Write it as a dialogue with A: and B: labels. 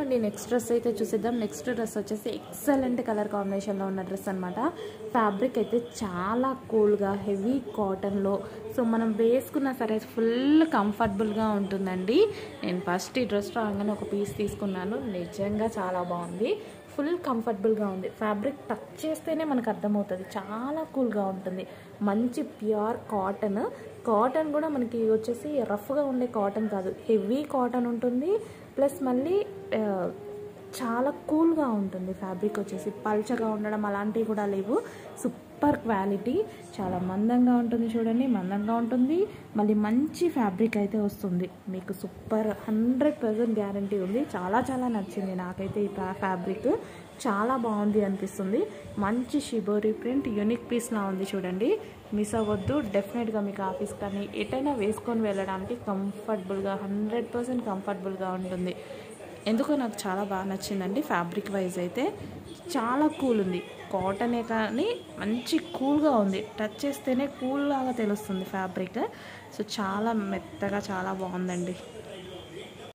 A: ఓకేనండి, next dress అయితే చూసేద్దాం. నెక్స్ట్ డ్రెస్ వచ్చేసి ఎక్సలెంట్ కలర్ కాంబినేషన్లో ఉన్న డ్రెస్ అనమాట. ఫ్యాబ్రిక్ అయితే చాలా కూల్గా హెవీ కాటన్లో, సో మనం వేసుకున్నా సరే ఫుల్ కంఫర్టబుల్గా ఉంటుందండి. నేను ఫస్ట్ ఈ డ్రెస్ రాగానే ఒక పీస్ తీసుకున్నాను, నిజంగా చాలా బాగుంది. ఫుల్ కంఫర్టబుల్గా ఉంది. ఫ్యాబ్రిక్ టచ్ చేస్తేనే మనకు అర్థమవుతుంది, చాలా కూల్గా ఉంటుంది. మంచి ప్యూర్ కాటన్. కాటన్ కూడా మనకి వచ్చేసి రఫ్గా ఉండే కాటన్ కాదు, హెవీ కాటన్ ఉంటుంది. ప్లస్ మళ్ళీ చాలా కూల్గా ఉంటుంది. ఫ్యాబ్రిక్ వచ్చేసి పల్చగా ఉండడం అలాంటివి కూడా లేవు. సూపర్ క్వాలిటీ, చాలా మందంగా ఉంటుంది. చూడండి, మందంగా ఉంటుంది. మళ్ళీ మంచి ఫ్యాబ్రిక్ అయితే వస్తుంది మీకు. సూపర్ 100% గ్యారంటీ ఉంది. చాలా చాలా నచ్చింది నాకైతే ఈ ఫ్యాబ్రిక్. చాలా బాగుంది అనిపిస్తుంది. మంచి షిబోరి ప్రింట్ యూనిక్ పీస్లా ఉంది. చూడండి, మిస్ అవ్వద్దు. డెఫినెట్గా మీకు ఆఫీస్ కానీ ఎటైనా వేసుకొని వెళ్ళడానికి కంఫర్టబుల్గా 100% కంఫర్టబుల్గా ఉంటుంది. ఎందుకో నాకు చాలా బాగా నచ్చిందండి. ఫ్యాబ్రిక్ వైజ్ అయితే చాలా కూల్ ఉంది. కాటనే కానీ మంచి కూల్గా ఉంది. టచ్ చేస్తేనే కూల్ లాగా తెలుస్తుంది ఫ్యాబ్రిక్. సో చాలా మెత్తగా చాలా బాగుందండి.